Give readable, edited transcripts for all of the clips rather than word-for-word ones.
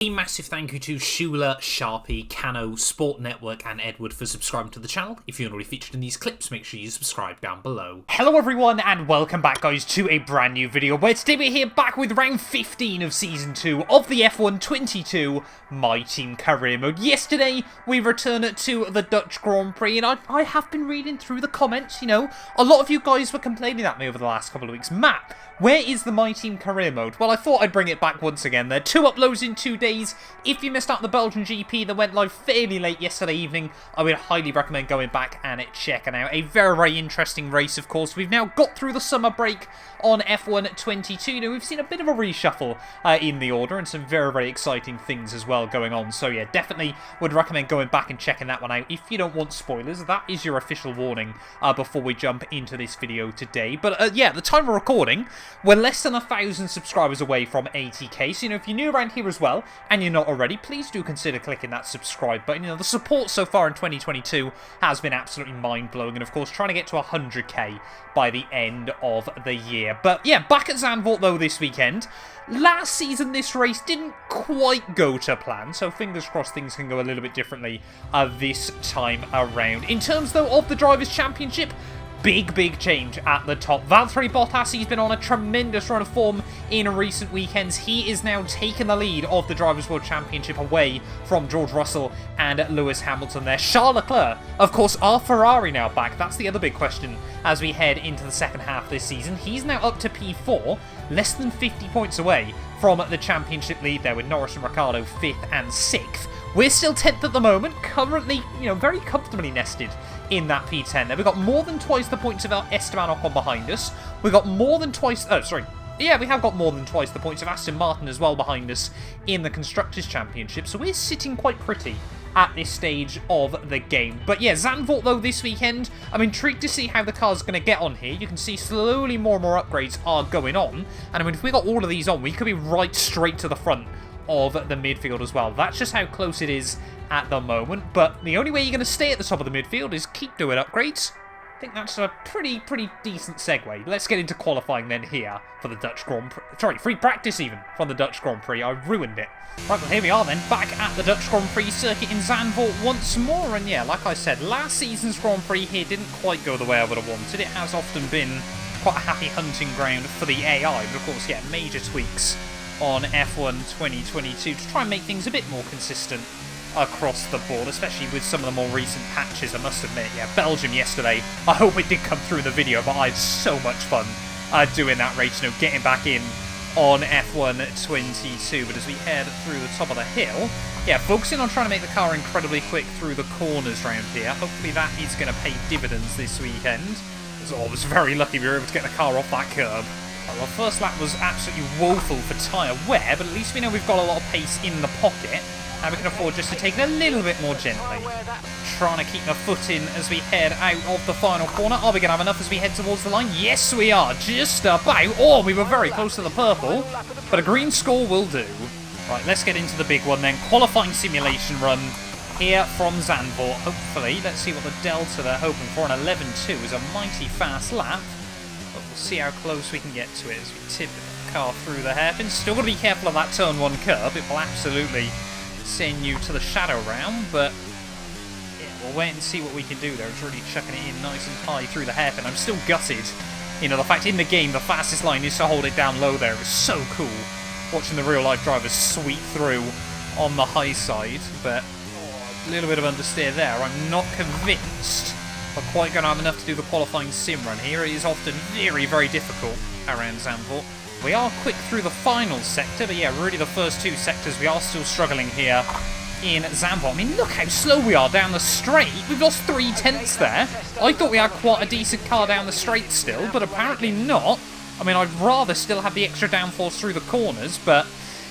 A massive thank you to Shula, Sharpie, Cano, Sport Network and Edward for subscribing to the channel. If you're not already featured in these clips, make sure you subscribe down below. Hello everyone and welcome back guys to a brand new video where today we're here back with round 15 of Season 2 of the F1 22 My Team Career Mode. Yesterday we returned to the Dutch Grand Prix and I have been reading through the comments, you know, a lot of you guys were complaining at me over the last couple of weeks. Matt, where is the My Team Career Mode? Well, I thought I'd bring it back once again. There are 2 uploads in 2 days. If you missed out the Belgian GP that went live fairly late yesterday evening, I would highly recommend going back and checking out. A very, very interesting race, of course. We've now got through the summer break on F1 22. You know, we've seen a bit of a reshuffle in the order and some very, very exciting things as well going on. So yeah, definitely would recommend going back and checking that one out. If you don't want spoilers, that is your official warning before we jump into this video today. But yeah, the time we're recording, we're less than 1,000 subscribers away from 80k. So, you know, if you're new around here as well, and you're not already, please do consider clicking that subscribe button. You know, the support so far in 2022 has been absolutely mind-blowing, and of course trying to get to 100k by the end of the year. But yeah, back at Zandvoort though this weekend. Last season this race didn't quite go to plan, so fingers crossed things can go a little bit differently this time around. In terms though of the Drivers' Championship, big change at the top. Valtteri Bottas, he's been on a tremendous run of form in recent weekends. He is now taking the lead of the Drivers' World Championship away from George Russell and Lewis Hamilton there. Charles Leclerc, of course, are Ferrari now back? That's the other big question as we head into the second half this season. He's now up to P4, less than 50 points away from the championship lead there with Norris and Ricciardo 5th and 6th. We're still 10th at the moment, currently, you know, very comfortably nested in that P10 there. We've got more than twice the points of Esteban Ocon behind us. We've got more than twice... Oh, sorry. Yeah, we have got more than twice the points of Aston Martin as well behind us in the Constructors' Championship. So we're sitting quite pretty at this stage of the game. But yeah, Zandvoort though this weekend, I'm intrigued to see how the car's going to get on here. You can see slowly more and more upgrades are going on. And I mean, if we got all of these on, we could be right straight to the front of the midfield as well. That's just how close it is at the moment, but the only way you're going to stay at the top of the midfield is keep doing upgrades. I think that's a pretty decent segue. Let's get into qualifying then here for the Dutch Grand Prix. Sorry, free practice even from the Dutch Grand Prix. I ruined it. Right, well here we are then, back at the Dutch Grand Prix circuit in Zandvoort once more. And yeah, like I said, last season's Grand Prix here didn't quite go the way I would have wanted. It has often been quite a happy hunting ground for the AI, but of course, yeah, major tweaks on F1 2022 to try and make things a bit more consistent across the board, especially with some of the more recent patches. I must admit, yeah, Belgium yesterday, I hope it did come through in the video, but I had so much fun doing that race, you know, getting back in on F1 22. But as we head through the top of the hill, yeah, focusing on trying to make the car incredibly quick through the corners round here. Hopefully that is going to pay dividends this weekend. So I was very lucky we were able to get the car off that curb. Well, first lap was absolutely woeful for tyre wear, but at least we know we've got a lot of pace in the pocket, and we can afford just to take it a little bit more gently. Trying to keep my foot in as we head out of the final corner. Are we going to have enough as we head towards the line? Yes, we are. Just about. Oh, we were very close to the purple, but a green score will do. Right, let's get into the big one then. Qualifying simulation run here from Zandvoort. Hopefully, let's see what the delta they're hoping for. An 11.2 is a mighty fast lap. But we'll see how close we can get to it as we tip the car through the hairpin. Still got to be careful of that turn 1 curb. It will absolutely send you to the shadow round, but yeah, we'll wait and see what we can do there. It's really chucking it in nice and high through the hairpin. I'm still gutted. You know, the fact in the game the fastest line is to hold it down low there. It was so cool watching the real life drivers sweep through on the high side, but a little bit of understeer there. I'm not convinced we're quite going to have enough to do the qualifying sim run here. It is often very difficult around Zandvoort. We are quick through the final sector, but yeah, really the first 2 sectors we are still struggling here in Zandvoort. I mean, look how slow we are down the straight. We've lost 3/10 there. I thought we had quite a decent car down the straight still, but apparently not. I mean, I'd rather still have the extra downforce through the corners, but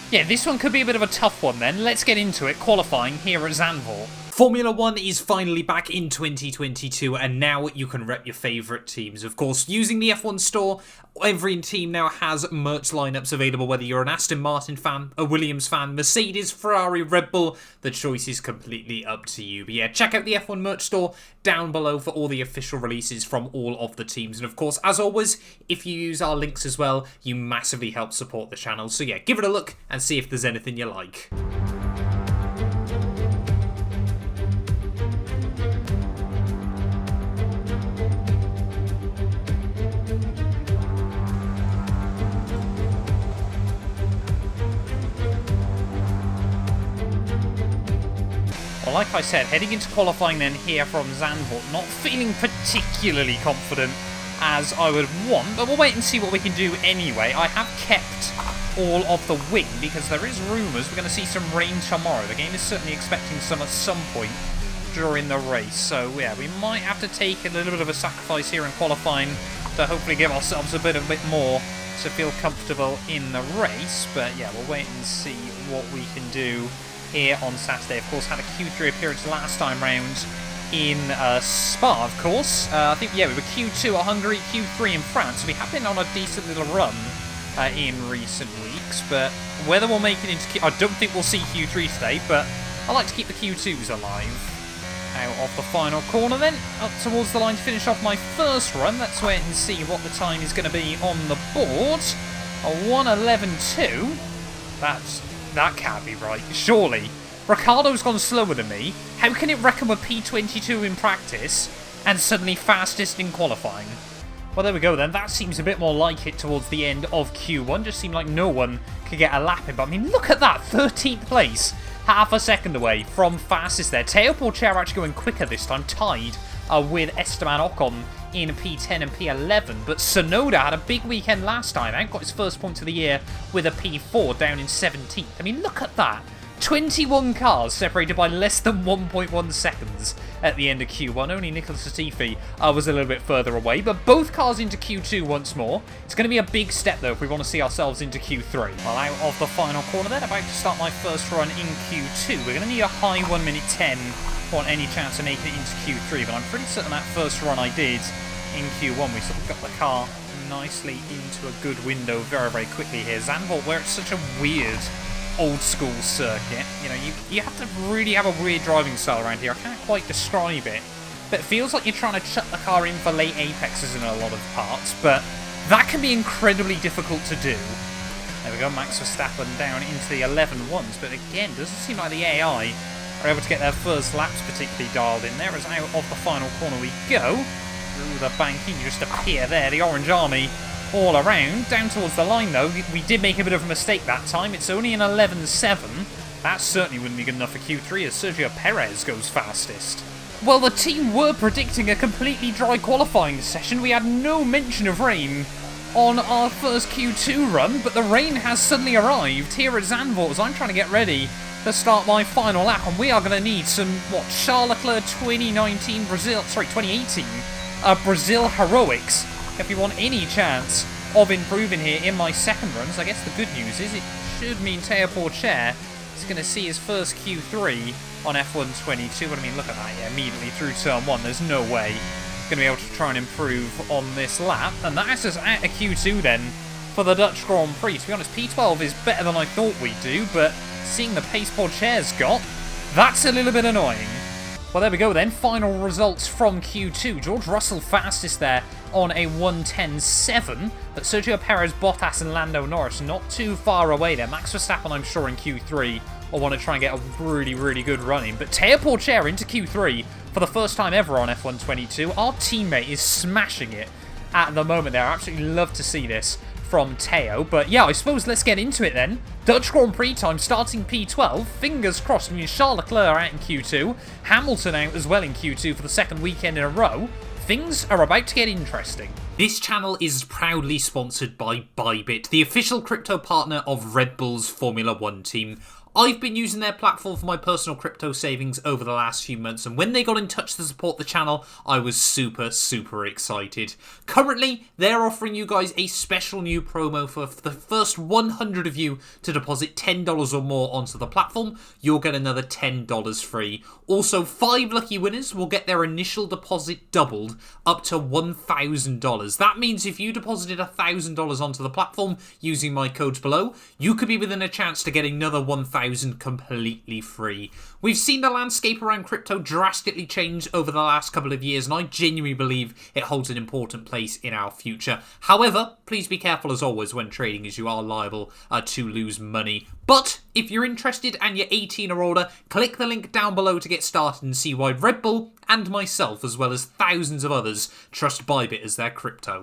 yeah, this one could be a bit of a tough one then. Let's get into it, qualifying here at Zandvoort. Formula 1 is finally back in 2022, and now you can rep your favourite teams. Of course, using the F1 store, every team now has merch lineups available, whether you're an Aston Martin fan, a Williams fan, Mercedes, Ferrari, Red Bull, the choice is completely up to you. But yeah, check out the F1 merch store down below for all the official releases from all of the teams. And of course, as always, if you use our links as well, you massively help support the channel. So yeah, give it a look and see if there's anything you like. Well, like I said, heading into qualifying then here from Zandvoort, not feeling particularly confident as I would want, but we'll wait and see what we can do anyway. I have kept all of the wing because there is rumours we're going to see some rain tomorrow. The game is certainly expecting some at some point during the race, so yeah, we might have to take a little bit of a sacrifice here in qualifying to hopefully give ourselves a bit more to feel comfortable in the race, but yeah, we'll wait and see what we can do here on Saturday. Of course, had a Q3 appearance last time round in Spa, of course. I think, yeah, we were Q2 at Hungary, Q3 in France. So we have been on a decent little run in recent weeks, but whether we'll make it into I don't think we'll see Q3 today, but I like to keep the Q2s alive. Out of the final corner then, up towards the line to finish off my first run. Let's wait and see what the time is going to be on the board. A 1:11.2. That can't be right, surely. Ricardo's gone slower than me. How can it reckon with P22 in practice and suddenly fastest in qualifying? Well, there we go then. That seems a bit more like it towards the end of Q1. Just seemed like no one could get a lap in. But I mean, look at that. 13th place. Half a second away from fastest there. POURCHAIRE actually going quicker this time. Tied with Esteban Ocon in P10 and P11, but Sonoda had a big weekend last time out, got his first point of the year with a P4 down in 17th. I mean, look at that. 21 cars separated by less than 1.1 seconds at the end of Q1. Only Nicholas Latifi was a little bit further away, but both cars into Q2 once more. It's going to be a big step, though, if we want to see ourselves into Q3. Well, out of the final corner then, about to start my first run in Q2. We're going to need a high 1:10 want any chance of making it into Q3, but I'm pretty certain that first run I did in Q1, we sort of got the car nicely into a good window very, very quickly here. Zandvoort, where it's such a weird old-school circuit, you know, you have to really have a weird driving style around here. I can't quite describe it, but it feels like you're trying to chuck the car in for late apexes in a lot of parts, but that can be incredibly difficult to do. There we go, Max Verstappen down into the 11.1s, but again, doesn't seem like the AI are able to get their first laps particularly dialed in there. As out of the final corner we go. Through the banking, you just appear there. The Orange Army all around. Down towards the line, though. We did make a bit of a mistake that time. It's only an 11.7. That certainly wouldn't be good enough for Q3 as Sergio Perez goes fastest. Well, the team were predicting a completely dry qualifying session. We had no mention of rain on our first Q2 run, but the rain has suddenly arrived here at Zandvoort as I'm trying to get ready to start my final lap, and we are going to need some, Charles Leclerc 2018 Brazil heroics if we want any chance of improving here in my second run. So I guess the good news is it should mean POURCHAIRE is going to see his first Q3 on F1 22. But I mean, look at that, yeah, immediately through turn 1, there's no way he's going to be able to try and improve on this lap, and that's us at a Q2 then for the Dutch Grand Prix. To be honest, P12 is better than I thought we'd do, but seeing the pace POURCHAIRE's got, that's a little bit annoying. Well, there we go then. Final results from Q2. George Russell fastest there on a 1:10.7, but Sergio Perez, Bottas and Lando Norris not too far away there. Max Verstappen, I'm sure, in Q3 will want to try and get a really, really good run in. But POURCHAIRE into Q3 for the first time ever on F1 22. Our teammate is smashing it at the moment there. I absolutely love to see this from Teo. But yeah, I suppose let's get into it then. Dutch Grand Prix time starting P12. Fingers crossed, means Charles Leclerc out in Q2. Hamilton out as well in Q2 for the second weekend in a row. Things are about to get interesting. This channel is proudly sponsored by Bybit, the official crypto partner of Red Bull's Formula 1 team. I've been using their platform for my personal crypto savings over the last few months, and when they got in touch to support the channel, I was super excited. Currently, they're offering you guys a special new promo for the first 100 of you to deposit $10 or more onto the platform. You'll get another $10 free. Also, 5 lucky winners will get their initial deposit doubled up to $1,000. That means if you deposited $1,000 onto the platform using my codes below, you could be within a chance to get another $1,000 completely free. We've seen the landscape around crypto drastically change over the last couple of years, and I genuinely believe it holds an important place in our future. However, please be careful as always when trading, as you are liable to lose money. But if you're interested and you're 18 or older, click the link down below to get started and see why Red Bull and myself, as well as thousands of others, trust Bybit as their crypto.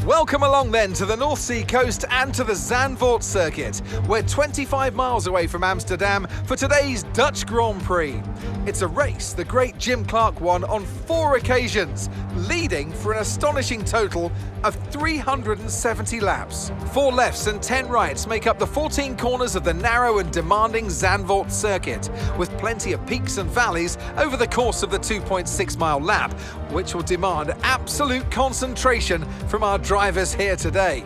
Welcome along then to the North Sea coast and to the Zandvoort circuit. We're 25 miles away from Amsterdam for today's Dutch Grand Prix. It's a race the great Jim Clark won on 4 occasions, leading for an astonishing total of 370 laps. 4 lefts and 10 rights make up the 14 corners of the narrow and demanding Zandvoort circuit, with plenty of peaks and valleys over the course of the 2.6-mile lap, which will demand absolute concentration from our drivers here today.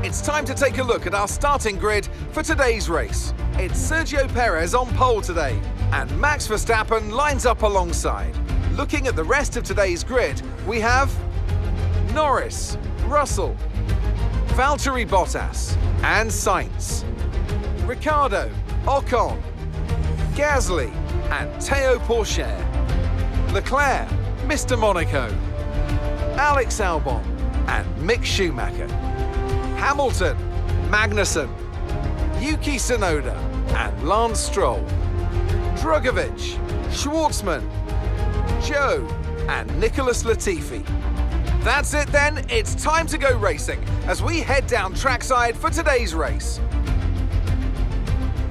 It's time to take a look at our starting grid for today's race. It's Sergio Perez on pole today, and Max Verstappen lines up alongside. Looking at the rest of today's grid, we have Norris, Russell, Valtteri Bottas and Sainz, Ricciardo, Ocon, Gasly and Théo Pourchaire, Leclerc, Mr. Monaco, Alex Albon and Mick Schumacher, Hamilton, Magnussen, Yuki Tsunoda and Lance Stroll, Drugovich, Schwartzman, Joe and Nicholas Latifi. That's it then, it's time to go racing as we head down trackside for today's race.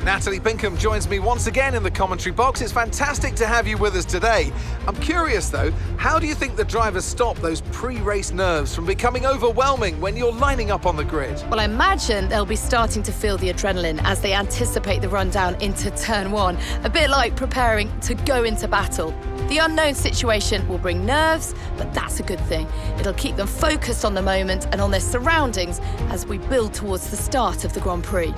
Natalie Pinkham joins me once again in the commentary box. It's fantastic to have you with us today. I'm curious though, how do you think the drivers stop those pre-race nerves from becoming overwhelming when you're lining up on the grid? Well, I imagine they'll be starting to feel the adrenaline as they anticipate the rundown into turn 1, a bit like preparing to go into battle. The unknown situation will bring nerves, but that's a good thing. It'll keep them focused on the moment and on their surroundings as we build towards the start of the Grand Prix.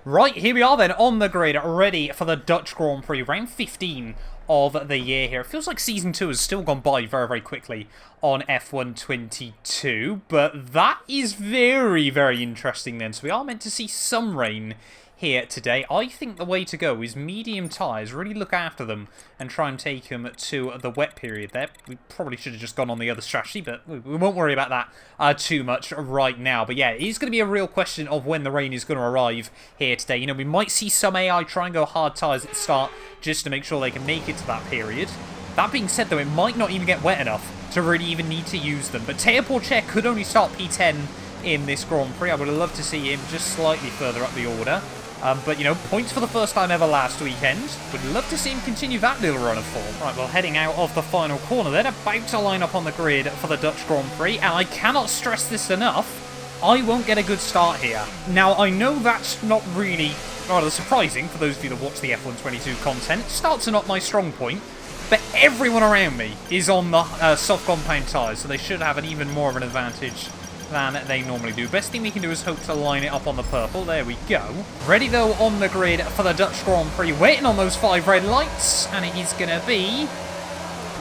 Right, here we are then on the grid, ready for the Dutch Grand Prix, round 15 of the year here. It feels like Season 2 has still gone by very quickly on F1 22, but that is very interesting then. So we are meant to see some rain here today. I think the way to go is medium tyres, really look after them and try and take them to the wet period there. We probably should have just gone on the other strategy, but we won't worry about that too much right now. But yeah, it is going to be a real question of when the rain is going to arrive here today. You know, we might see some AI try and go hard tyres at the start just to make sure they can make it to that period. That being said though, it might not even get wet enough to really even need to use them. But Théo Pourchaire could only start P10 in this Grand Prix. I would have loved to see him just slightly further up the order. But, you know, points for the first time ever last weekend. Would love to see him continue that little run of form. Right, well, heading out of the final corner then, about to line up on the grid for the Dutch Grand Prix, and I cannot stress this enough, I won't get a good start here. Now, I know that's not really rather surprising for those of you that watch the F1 22 content. Starts are not my strong point, but everyone around me is on the soft compound tyres, so they should have an even more of an advantage than they normally do. Best thing we can do is hope to line it up on the purple. There we go. Ready though on the grid for the Dutch Grand Prix. Waiting on those 5 red lights, and it is going to be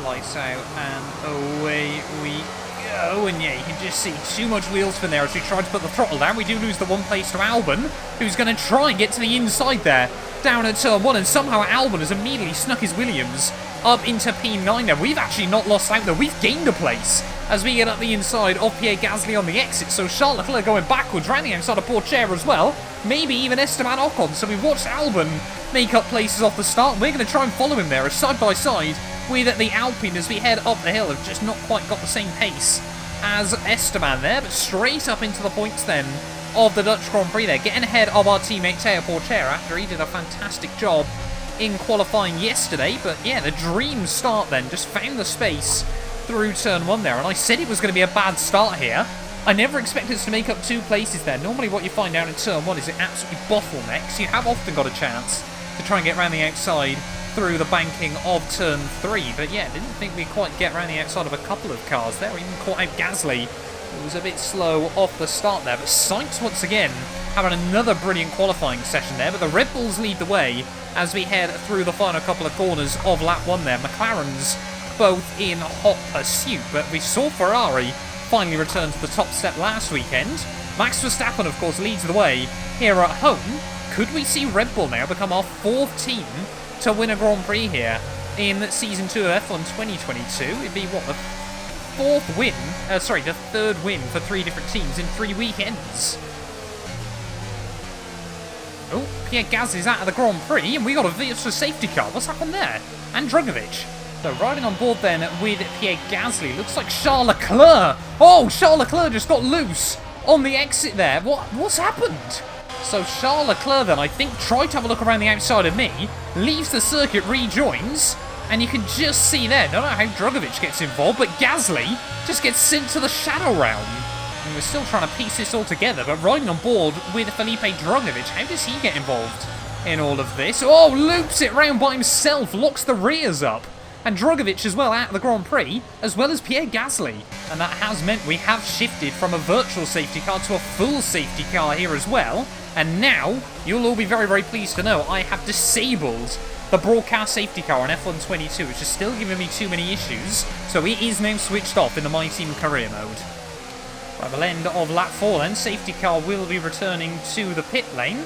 lights out and away we go. And yeah, you can just see too much wheel spin there as we try to put the throttle down. We do lose the 1 place to Albon, who's going to try and get to the inside there down at turn 1, and somehow Albon has immediately snuck his Williams up into P9 there. We've actually not lost out though. We've gained a place as we get up the inside of Pierre Gasly on the exit. So Charles Leclerc going backwards, round the outside of Pourchaire as well. Maybe even Esteban Ocon. So we've watched Albon make up places off the start. We're going to try and follow him there as side by side with the Alpine as we head up the hill. Have just not quite got the same pace as Esteban there, but straight up into the points then of the Dutch Grand Prix there. Getting ahead of our teammate Théo Pourchaire after he did a fantastic job in qualifying yesterday. But yeah, the dream start then, just found the space through turn 1 there, and I said it was going to be a bad start here. I never expected us to make up 2 places there. Normally what you find down in turn 1 is it absolutely bottlenecks. You have often got a chance to try and get around the outside through the banking of turn 3, but yeah, didn't think we'd quite get around the outside of a couple of cars there. We even caught out Gasly. It was a bit slow off the start there, but Sainz once again having another brilliant qualifying session there, but the Red Bulls lead the way as we head through the final couple of corners of lap 1 there. McLaren's both in hot pursuit, but we saw Ferrari finally return to the top step last weekend. Max Verstappen, of course, leads the way here at home. Could we see Red Bull now become our 4th team to win a Grand Prix here in Season 2 of F1 2022? It'd be, what, the 3rd win for 3 different teams in 3 weekends. Oh, Pierre Gasly's out of the Grand Prix, and we got a virtual safety car. What's happened there? And Drugovich. So riding on board then with Pierre Gasly, looks like Charles Leclerc. Oh, Charles Leclerc just got loose on the exit there. What's happened? So Charles Leclerc then, I think, tried to have a look around the outside of me, leaves the circuit, rejoins, and you can just see there, don't know how Drugovich gets involved, but Gasly just gets sent to the shadow realm. And we're still trying to piece this all together, but riding on board with Felipe Drugovich, how does he get involved in all of this? Oh, loops it round by himself, locks the rears up. And Drugovich as well out of the Grand Prix, as well as Pierre Gasly. And that has meant we have shifted from a virtual safety car to a full safety car here as well. And now, you'll all be very, very pleased to know I have disabled the broadcast safety car on F1 22, which is still giving me too many issues. So it is now switched off in the My Team career mode. By the end of lap 4 then, safety car will be returning to the pit lane.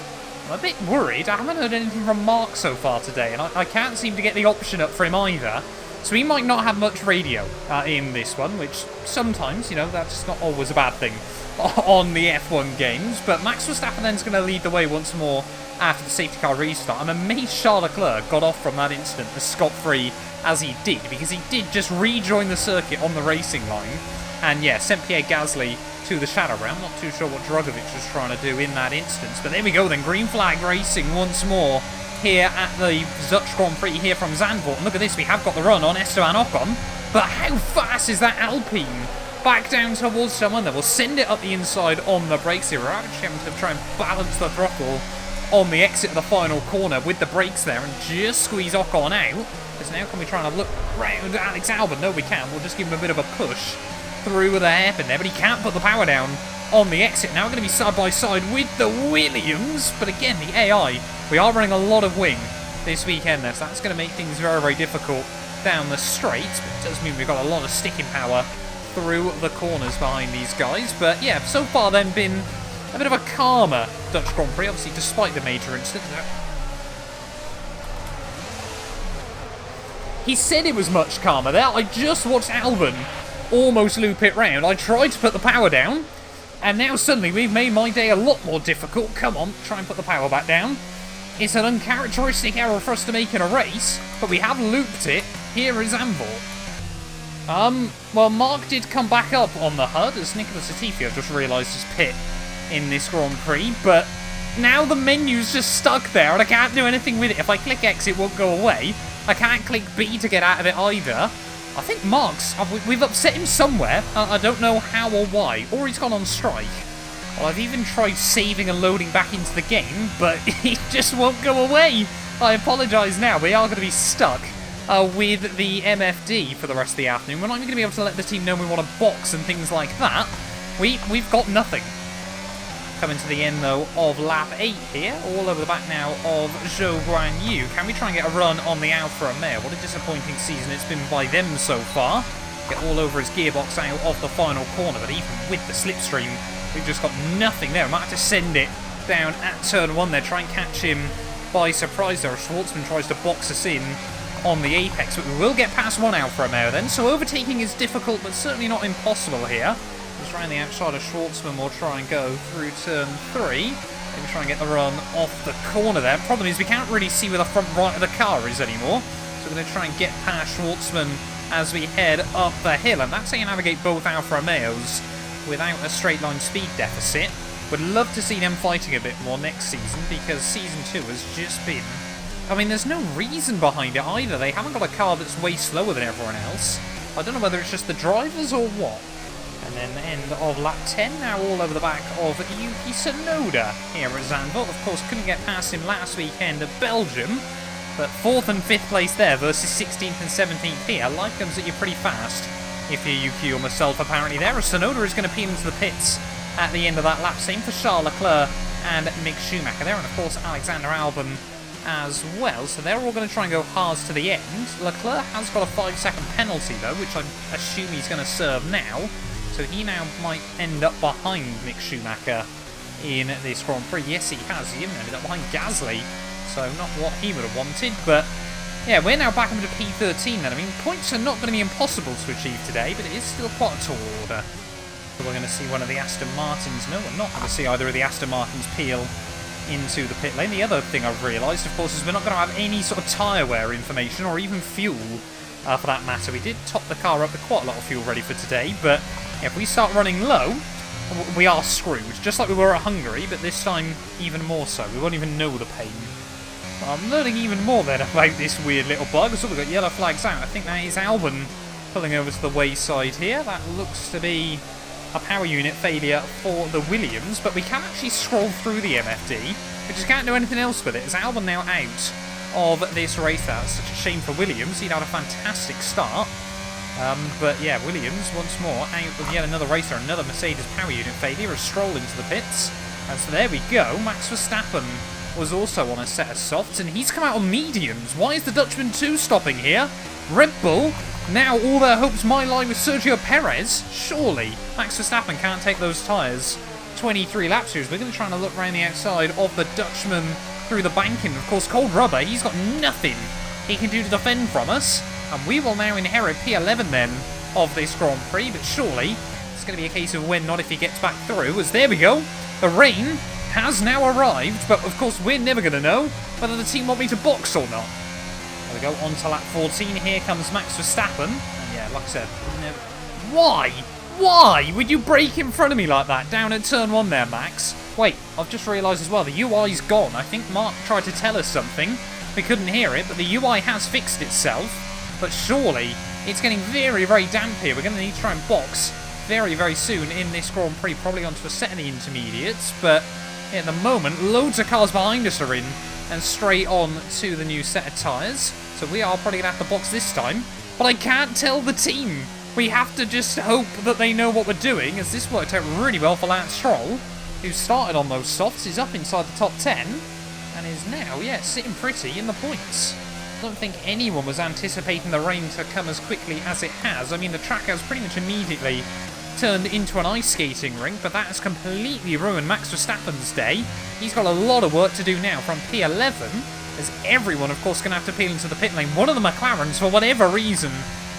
I'm a bit worried. I haven't heard anything from Mark so far today, and I can't seem to get the option up for him either. So he might not have much radio in this one, which sometimes, you know, that's not always a bad thing on the F1 games. But Max Verstappen then's going to lead the way once more after the safety car restart. I'm amazed Charles Leclerc got off from that incident as scot-free as he did, because he did just rejoin the circuit on the racing line. And yeah, sent Pierre Gasly to the shadow realm. Not too sure what Drugovich was trying to do in that instance. But there we go then, green flag racing once more here at the Dutch Grand Prix here from Zandvoort. And look at this, we have got the run on Esteban Ocon. But how fast is that Alpine? Back down towards someone that will send it up the inside on the brakes here. We're actually having to try and balance the throttle on the exit of the final corner with the brakes there and just squeeze Ocon out. Because now can we try and look round Alex Albon? No, we can't. We'll just give him a bit of a push through with the hairpin there, but he can't put the power down on the exit. Now we're going to be side by side with the Williams, but again, the AI, we are running a lot of wing this weekend there, so that's going to make things very, very difficult down the straights, but it does mean we've got a lot of sticking power through the corners behind these guys. But yeah, so far then been a bit of a calmer Dutch Grand Prix, obviously despite the major incident. He said it was much calmer there. I just watched Albon almost loop it round. I tried to put the power down, and now suddenly we've made my day a lot more difficult. Come on, try and put the power back down. It's an uncharacteristic error for us to make in a race, but we have looped it here in Zandvoort. Well, Mark did come back up on the HUD as Nicholas Latifi just realised his pit in this Grand Prix, but now the menu's just stuck there and I can't do anything with it. If I click X, it won't go away. I can't click B to get out of it either. I think Mark's, we've upset him somewhere. I don't know how or why. Or he's gone on strike. Well, I've even tried saving and loading back into the game, but it just won't go away. I apologise now. We are going to be stuck with the MFD for the rest of the afternoon. We're not even going to be able to let the team know we want to box and things like that. We've got nothing. Coming to the end, though, of lap 8 here. All over the back now of Zhou Guanyu. Can we try and get a run on the Alfa Romeo? What a disappointing season it's been by them so far. Get all over his gearbox out of the final corner, but even with the slipstream, we've just got nothing there. We might have to send it down at turn 1 there, try and catch him by surprise there. Schwartzman tries to box us in on the apex, but we will get past one Alfa Romeo then, so overtaking is difficult, but certainly not impossible here. Just around the outside of Schwartzman, we'll try and go through turn 3. Maybe try and get the run off the corner there. Problem is we can't really see where the front right of the car is anymore, so we're going to try and get past Schwartzman as we head up the hill, and that's how you navigate both Alfa Romeos without a straight line speed deficit. Would love to see them fighting a bit more next season, because season 2 has just been, I mean, there's no reason behind it either. They haven't got a car that's way slower than everyone else. I don't know whether it's just the drivers or what. And then the end of lap 10, now all over the back of Yuki Tsunoda here at Zandvoort. Of course, couldn't get past him last weekend at Belgium, but 4th and 5th place there versus 16th and 17th here. Life comes at you pretty fast if you're Yuki or myself, apparently there. As Tsunoda is going to peel into the pits at the end of that lap. Same for Charles Leclerc and Mick Schumacher there, and of course Alexander Albon as well. So they're all going to try and go hards to the end. Leclerc has got a 5-second penalty though, which I assume he's going to serve now. So he now might end up behind Mick Schumacher in this Grand Prix. Yes, he has. He even ended up behind Gasly. So not what he would have wanted. But yeah, we're now back up to P13 then. I mean, points are not going to be impossible to achieve today, but it is still quite a tall order. So we're going to see one of the Aston Martins. No, we're not going to see either of the Aston Martins peel into the pit lane. The other thing I've realised, of course, is we're not going to have any sort of tyre wear information or even fuel for that matter. We did top the car up with quite a lot of fuel ready for today, but if we start running low, we are screwed. Just like we were at Hungary, but this time even more so. We won't even know the pain. I'm learning even more then about this weird little bug. So we've got yellow flags out. I think that is Albon pulling over to the wayside here. That looks to be a power unit failure for the Williams, but we can actually scroll through the MFD. We just can't do anything else with it. Is Albon now out of this race? That's such a shame for Williams. He'd had a fantastic start. But yeah, Williams once more out with yet another racer, another Mercedes power unit failure, as Stroll into the pits. And so there we go. Max Verstappen was also on a set of softs, and he's come out on mediums. Why is the Dutchman 2 stopping here? Red Bull, now all their hopes might lie with Sergio Perez. Surely Max Verstappen can't take those tyres 23 laps here. We're going to try and look around the outside of the Dutchman through the banking. Of course, cold rubber, he's got nothing he can do to defend from us. And we will now inherit P11 then of this Grand Prix, but surely it's going to be a case of when, not if he gets back through, as there we go. The rain has now arrived, but of course we're never going to know whether the team want me to box or not. There we go, on to lap 14. Here comes Max Verstappen. And yeah, like I said, why? Why would you brake in front of me like that down at turn 1 there, Max? Wait, I've just realised as well, the UI's gone. I think Mark tried to tell us something. We couldn't hear it, but the UI has fixed itself. But surely it's getting very, very damp here. We're going to need to try and box very, very soon in this Grand Prix, probably onto a set of the intermediates. But at the moment, loads of cars behind us are in and straight on to the new set of tyres. So we are probably going to have to box this time. But I can't tell the team. We have to just hope that they know what we're doing, as this worked out really well for Lance Stroll, who started on those softs, is up inside the top 10, and is now, yeah, sitting pretty in the points. I don't think anyone was anticipating the rain to come as quickly as it has. I mean, the track has pretty much immediately turned into an ice skating rink, but that has completely ruined Max Verstappen's day. He's got a lot of work to do now from P11, as everyone, of course, going to have to peel into the pit lane. One of the McLarens, for whatever reason,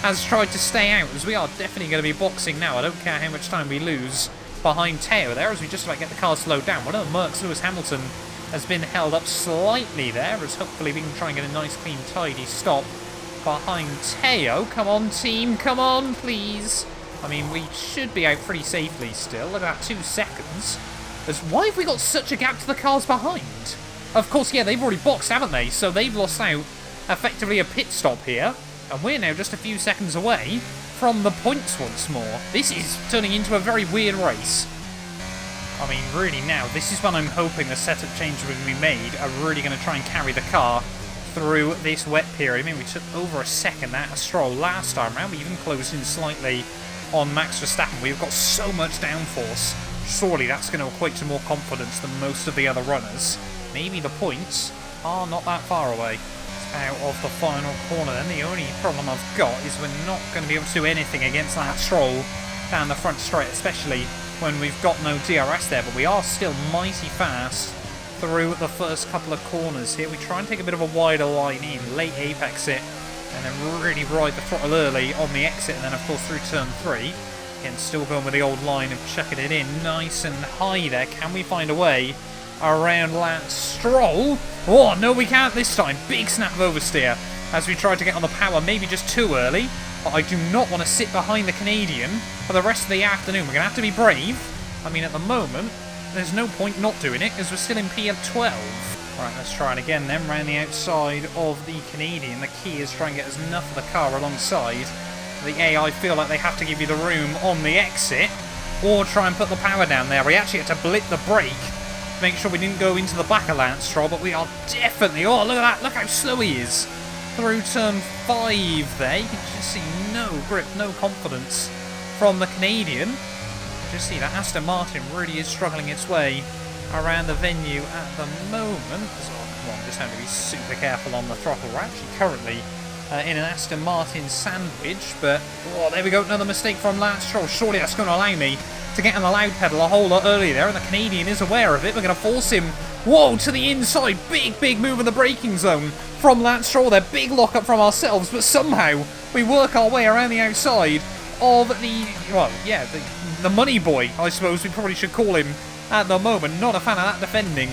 has tried to stay out, as we are definitely going to be boxing now. I don't care how much time we lose behind Teo there, as we just about get the car slowed down. One of the Mercs, Lewis Hamilton, has been held up slightly there, as hopefully we can try and get a nice, clean, tidy stop behind Teo. Come on, team, come on, please. I mean, we should be out pretty safely still, about 2 seconds. As why have we got such a gap to the cars behind? Of course, yeah, they've already boxed, haven't they? So they've lost out effectively a pit stop here, and we're now just a few seconds away from the points once more. This is turning into a very weird race. I mean, really now, this is when I'm hoping the setup changes we made are really going to try and carry the car through this wet period. I mean, we took over a second out of Stroll last time round. We even closed in slightly on Max Verstappen. We've got so much downforce. Surely that's going to equate to more confidence than most of the other runners. Maybe the points are not that far away. Out of the final corner then. The only problem I've got is we're not going to be able to do anything against that Stroll down the front straight, especially when we've got no DRS there, but we are still mighty fast through the first couple of corners here. We try and take a bit of a wider line in, late apex it, and then really ride the throttle early on the exit, and then of course through turn 3. Again, still going with the old line of chucking it in nice and high there. Can we find a way around Lance Stroll? Oh, no we can't this time. Big snap of oversteer as we try to get on the power, maybe just too early. But I do not want to sit behind the Canadian for the rest of the afternoon. We're going to have to be brave. I mean, at the moment, there's no point not doing it, because we're still in P12. Right, let's try it again then, round the outside of the Canadian. The key is try and get as enough of the car alongside The AI feel like they have to give you the room on the exit, or try and put the power down there. We actually had to blip the brake to make sure we didn't go into the back of Lance Stroll, but we are definitely... Oh, look at that. Look how slow he is. Through turn 5 there. You can just see no grip, no confidence from the Canadian. Just see that Aston Martin really is struggling its way around the venue at the moment. So, come on, just have to be super careful on the throttle. We're actually currently in an Aston Martin sandwich, but oh, there we go, another mistake from Lance Stroll. Surely that's going to allow me to get on the loud pedal a whole lot earlier there, and the Canadian is aware of it. We're going to force him, whoa, to the inside. Big move in the braking zone from Lance Stroll there. Big lock-up from ourselves, but somehow we work our way around the outside of the, well, yeah, the money boy, I suppose we probably should call him at the moment. Not a fan of that defending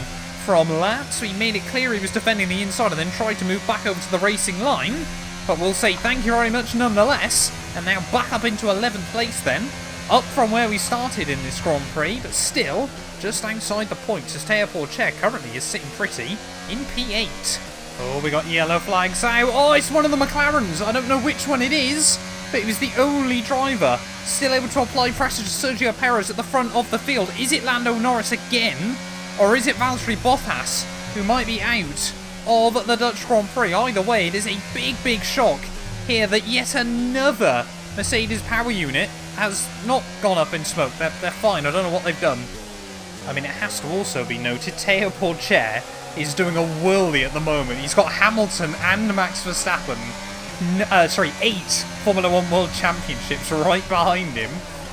from Lance. He made it clear he was defending the inside and then tried to move back over to the racing line. But we'll say thank you very much nonetheless. And now back up into 11th place then. Up from where we started in this Grand Prix, but still just outside the points as POURCHAIRE currently is sitting pretty in P8. Oh, we got yellow flags out. Oh, it's one of the McLarens. I don't know which one it is, but it was the only driver still able to apply pressure to Sergio Perez at the front of the field. Is it Lando Norris again? Or is it Valtteri Bottas who might be out of the Dutch Grand Prix? Either way, it is a big shock here that yet another Mercedes power unit has not gone up in smoke. They're fine. I don't know what they've done. I mean, it has to also be noted, POURCHAIRE is doing a whirly at the moment. He's got Hamilton and Max Verstappen, 8 Formula 1 World Championships right behind him,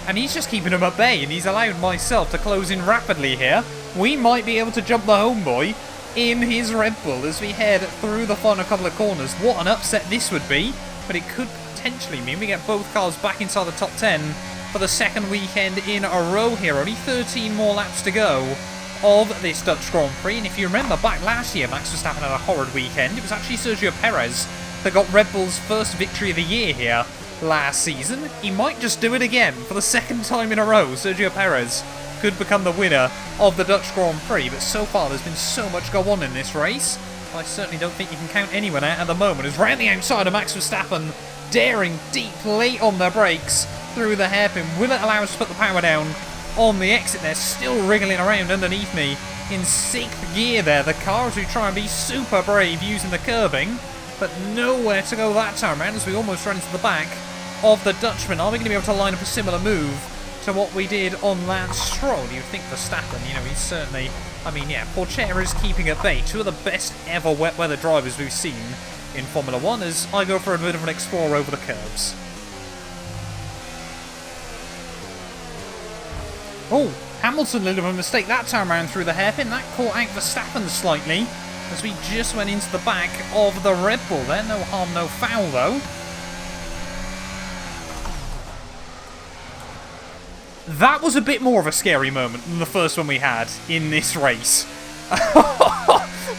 and he's just keeping them at bay, and he's allowed myself to close in rapidly here. We might be able to jump the homeboy in his Red Bull as we head through the final couple of corners. What an upset this would be, but it could potentially mean we get both cars back inside the top 10 for the second weekend in a row here. Only 13 more laps to go of this Dutch Grand Prix, and if you remember back last year, Max Verstappen had a horrid weekend. It was actually Sergio Perez that got Red Bull's first victory of the year here last season. He might just do it again for the second time in a row. Sergio Perez could become the winner of the Dutch Grand Prix, but so far there's been so much go on in this race. I certainly don't think you can count anyone out at the moment. As round the outside of Max Verstappen, daring deep late on their brakes through the hairpin. Will it allow us to put the power down on the exit there? Still wriggling around underneath me in 6th gear there. The cars who try and be super brave using the curbing, but nowhere to go that time around as we almost run into the back of the Dutchman. Are we going to be able to line up a similar move to what we did on Lance Stroll? You'd think Verstappen, he's certainly... I mean, yeah, POURCHAIRE is keeping at bay. Two of the best ever wet weather drivers we've seen in Formula 1 as I go for a bit of an explore over the curbs. Oh, Hamilton, a little bit of a mistake that time around through the hairpin. That caught out Verstappen slightly as we just went into the back of the Red Bull there. No harm, no foul though. That was a bit more of a scary moment than the first one we had in this race.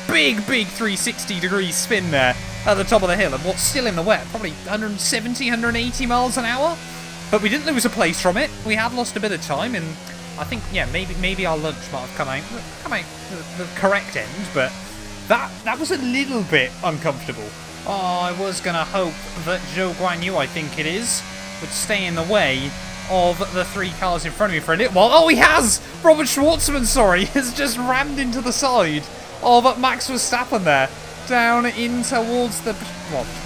Big 360-degree spin there at the top of the hill, and what's still in the wet, probably 170, 180 miles an hour. But we didn't lose a place from it. We have lost a bit of time, and I think, yeah, maybe our lunch might have come out the correct end, but that was a little bit uncomfortable. Oh, I was going to hope that Zhou Guanyu, I think it is, would stay in the way of the 3 cars in front of me for a little while. Oh, he has! Robert Schwartzman, sorry, has just rammed into the side of Max Verstappen there, down in towards the,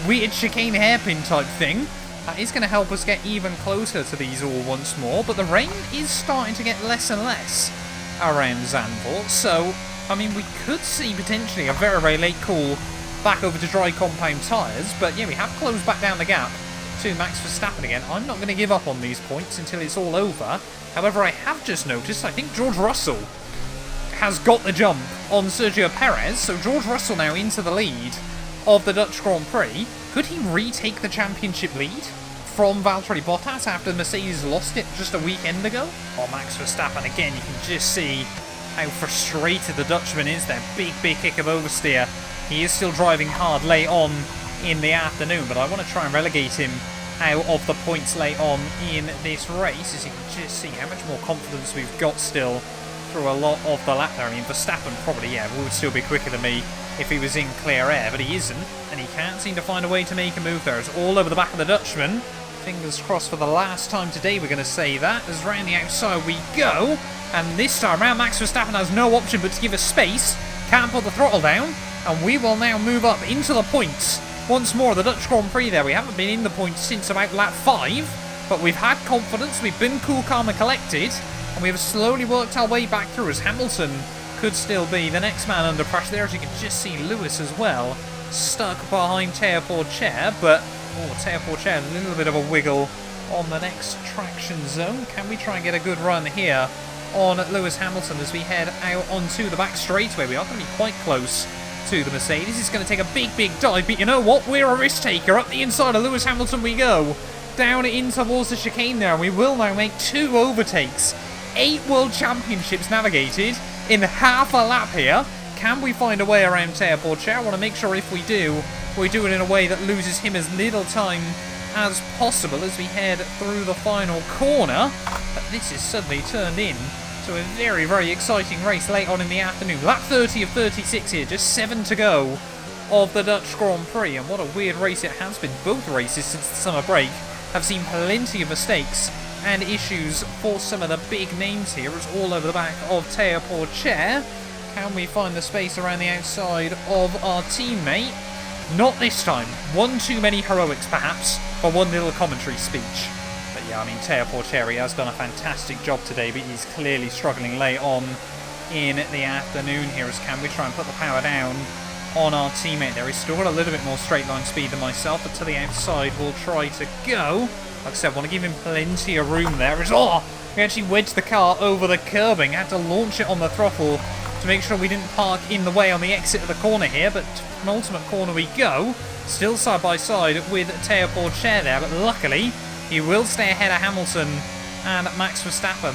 weird chicane hairpin type thing. That is going to help us get even closer to these all once more, but the rain is starting to get less and less around Zandvoort, so, I mean, we could see potentially a very late call back over to dry compound tyres, but yeah, we have closed back down the gap to Max Verstappen again. I'm not going to give up on these points until it's all over. However, I have just noticed, I think George Russell has got the jump on Sergio Perez, so George Russell now into the lead of the Dutch Grand Prix. Could he retake the championship lead from Valtteri Bottas after Mercedes lost it just a weekend ago? Oh, Max Verstappen again, you can just see how frustrated the Dutchman is there. Big kick of oversteer. He is still driving hard late on in the afternoon, but I want to try and relegate him out of the points late on in this race, as you can just see how much more confidence we've got still through a lot of the lap there. I mean, Verstappen probably, would still be quicker than me if he was in clear air, but he isn't, and he can't seem to find a way to make a move there. It's all over the back of the Dutchman. Fingers crossed for the last time today, we're going to say that, as round the outside we go. And this time round, Max Verstappen has no option but to give us space. Can't put the throttle down. And we will now move up into the points. Once more, the Dutch Grand Prix there. We haven't been in the points since about lap 5. But we've had confidence, we've been cool, calm and collected. And we have slowly worked our way back through, as Hamilton could still be the next man under pressure there. As you can just see Lewis as well, stuck behind Pourchaire. But, Pourchaire, a little bit of a wiggle on the next traction zone. Can we try and get a good run here on Lewis Hamilton as we head out onto the back straightaway? We are going to be quite close to the Mercedes. It's going to take a big dive, but you know what? We're a risk taker. Up the inside of Lewis Hamilton we go. Down in towards the chicane there, and we will now make 2 overtakes. 8 World Championships navigated in half a lap here. Can we find a way around Pourchaire? I want to make sure if we do, we do it in a way that loses him as little time as possible as we head through the final corner. But this is suddenly turned in to a very exciting race late on in the afternoon. Lap 30 of 36 here, just 7 to go of the Dutch Grand Prix. And what a weird race it has been. Both races since the summer break have seen plenty of mistakes and issues for some of the big names here. It's all over the back of Pourchaire. Can we find the space around the outside of our teammate? Not this time. One too many heroics, perhaps, for one little commentary speech. But yeah, I mean, Pourchaire has done a fantastic job today, but he's clearly struggling late on in the afternoon here. As can we try and put the power down on our teammate there? He's still got a little bit more straight line speed than myself, but to the outside we'll try to go. Like I said, want to give him plenty of room there. We actually wedged the car over the curbing. Had to launch it on the throttle to make sure we didn't park in the way on the exit of the corner here, but penultimate corner we go. Still side by side with Pourchaire there, but luckily he will stay ahead of Hamilton and Max Verstappen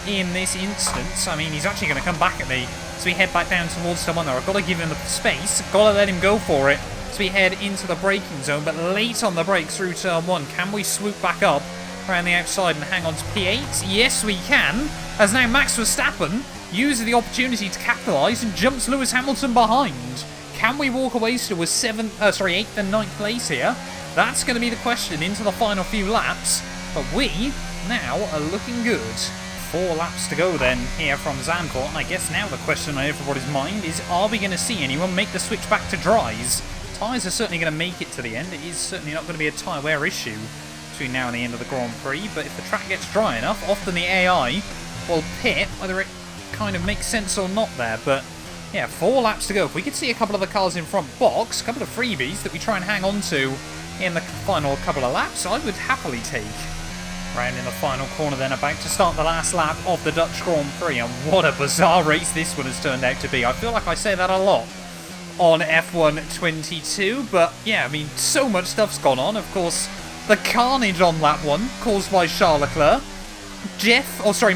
in this instance. I mean, he's actually going to come back at me, so we head back down towards someone there. I've got to give him the space, got to let him go for it. So we head into the braking zone, but late on the brakes through turn 1. Can we swoop back up around the outside and hang on to P8? Yes, we can, as now Max Verstappen uses the opportunity to capitalise and jumps Lewis Hamilton behind. Can we walk away still with 8th and 9th place here? That's going to be the question into the final few laps, but we now are looking good. 4 laps to go then here from Zandvoort, and I guess now the question on everybody's mind is, are we going to see anyone make the switch back to dries? Tyres are certainly going to make it to the end. It is certainly not going to be a tyre wear issue between now and the end of the Grand Prix, but if the track gets dry enough, often the AI will pit, whether it kind of makes sense or not there. But yeah, 4 laps to go. If we could see a couple of the cars in front box, a couple of freebies that we try and hang on to in the final couple of laps, I would happily take. Round in the final corner then, about to start the last lap of the Dutch Grand Prix, and what a bizarre race this one has turned out to be. I feel like I say that a lot on F1 22, but yeah, I mean, so much stuff's gone on. Of course, the carnage on lap 1 caused by Charles Leclerc.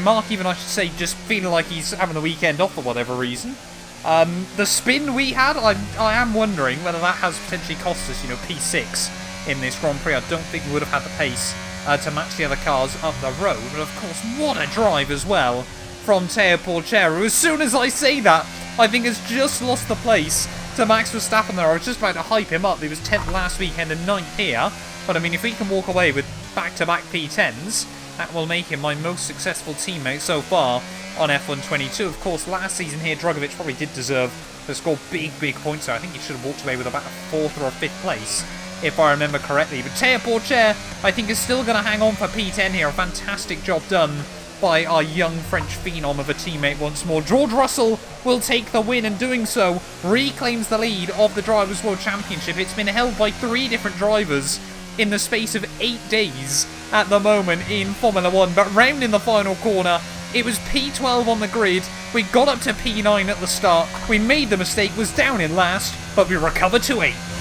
Mark even, I should say, just feeling like he's having the weekend off for whatever reason. The spin we had, I am wondering whether that has potentially cost us, P6 in this Grand Prix. I don't think we would have had the pace to match the other cars up the road. But of course, what a drive as well from Pourchaire, who, as soon as I say that, I think has just lost the place to Max Verstappen there. I was just about to hype him up. He was 10th last weekend and 9th here. But I mean, if we can walk away with back-to-back P10s, that will make him my most successful teammate so far on F1 22. Of course, last season here, Drugovich probably did deserve to score big points. So I think he should have walked away with about a 4th or a 5th place, if I remember correctly. But Pourchaire, I think, is still going to hang on for P10 here. A fantastic job done by our young French phenom of a teammate once more. George Russell will take the win, and doing so reclaims the lead of the Drivers' World Championship. It's been held by 3 different drivers in the space of 8 days at the moment in Formula 1. But round in the final corner, it was P12 on the grid. We got up to P9 at the start. We made the mistake, was down in last, but we recovered to 8th.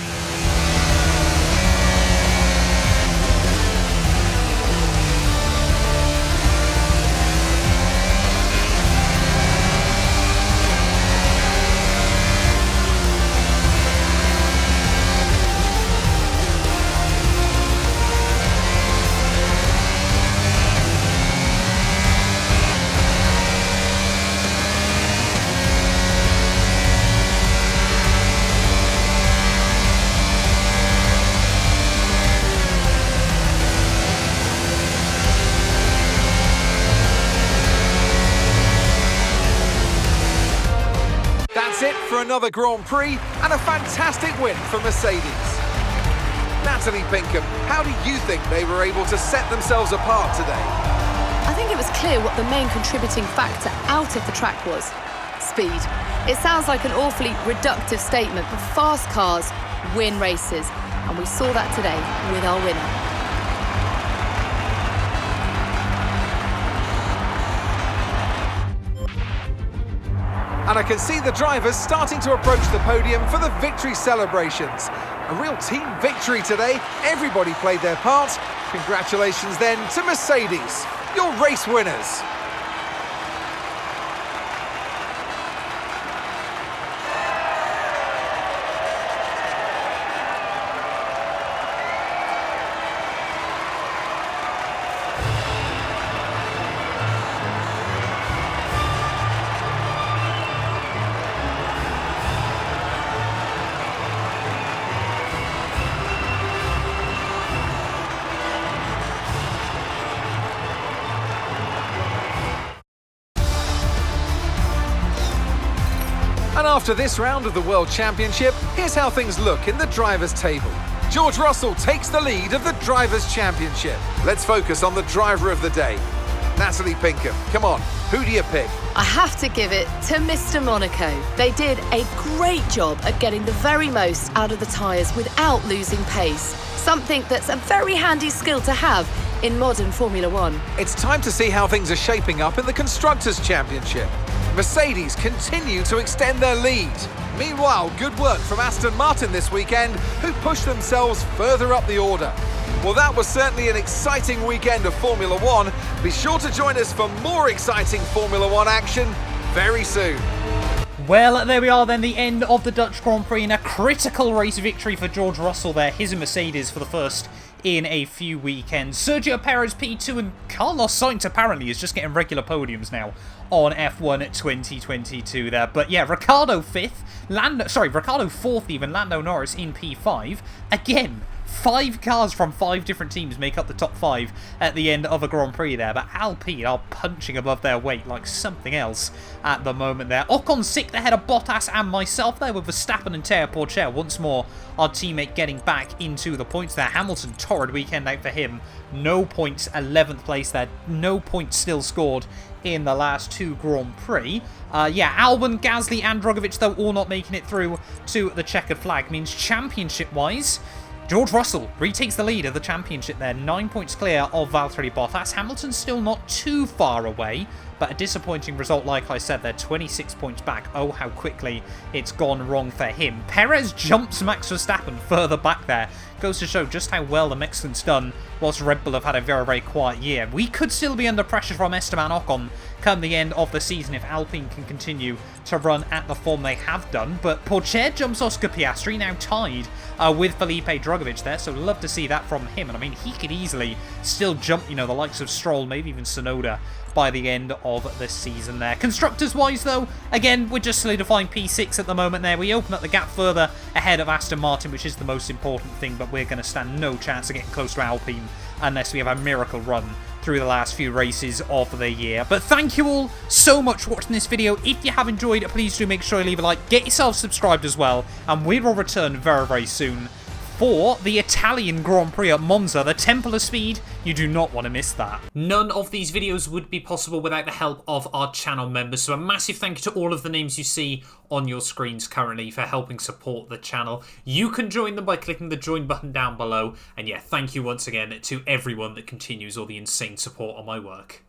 it for another Grand Prix and a fantastic win for Mercedes. Natalie Pinkham, how do you think they were able to set themselves apart today? I think it was clear what the main contributing factor out of the track was. Speed. It sounds like an awfully reductive statement, but fast cars win races. And we saw that today with our winner. And I can see the drivers starting to approach the podium for the victory celebrations. A real team victory today. Everybody played their part. Congratulations then to Mercedes, your race winners. And after this round of the World Championship, here's how things look in the Drivers' Table. George Russell takes the lead of the Drivers' Championship. Let's focus on the driver of the day. Natalie Pinkham, come on, who do you pick? I have to give it to Mr. Monaco. They did a great job at getting the very most out of the tyres without losing pace. Something that's a very handy skill to have in modern Formula One. It's time to see how things are shaping up in the Constructors' Championship. Mercedes continue to extend their lead. Meanwhile, good work from Aston Martin this weekend, who pushed themselves further up the order. Well, that was certainly an exciting weekend of Formula One. Be sure to join us for more exciting Formula One action very soon. Well, there we are then, the end of the Dutch Grand Prix, and a critical race victory for George Russell there, his and Mercedes for the first in a few weekends. Sergio Perez P2, and Carlos Sainz apparently is just getting regular podiums now on F1 2022 there. But yeah, Ricciardo 4th even, Lando Norris in P5. Again, 5 cars from 5 different teams make up the top 5 at the end of a Grand Prix there, but Alpine are punching above their weight like something else at the moment there. Ocon 6th ahead of Bottas and myself there, with Verstappen and Pourchaire once more our teammate getting back into the points there. Hamilton, torrid weekend out for him. No points, 11th place there. No points still scored in the last 2 Grand Prix. Yeah, Albon, Gasly and Drugovich, though, all not making it through to the checkered flag. Means championship-wise, George Russell retakes the lead of the championship there, 9 points clear of Valtteri Bottas. Hamilton's still not too far away, but a disappointing result, like I said, they're 26 points back. Oh, how quickly it's gone wrong for him. Perez jumps Max Verstappen further back there. Goes to show just how well the Mexican's done, whilst Red Bull have had a very, very quiet year. We could still be under pressure from Esteban Ocon come the end of the season if Alpine can continue to run at the form they have done. But Pourchaire jumps Oscar Piastri, now tied with Felipe Drugovich there, so love to see that from him. And I mean, he could easily still jump, you know, the likes of Stroll, maybe even Tsunoda by the end of the season there. Constructors-wise, though, again, we're just solidifying P6 at the moment there. We open up the gap further ahead of Aston Martin, which is the most important thing, but we're going to stand no chance of getting close to Alpine unless we have a miracle run through the last few races of the year. But thank you all so much for watching this video. If you have enjoyed it, please do make sure you leave a like, get yourself subscribed as well, and we will return very, very soon for the Italian Grand Prix at Monza, the Temple of Speed. You do not want to miss that. None of these videos would be possible without the help of our channel members, so a massive thank you to all of the names you see on your screens currently for helping support the channel. You can join them by clicking the join button down below, and yeah, thank you once again to everyone that continues all the insane support on my work.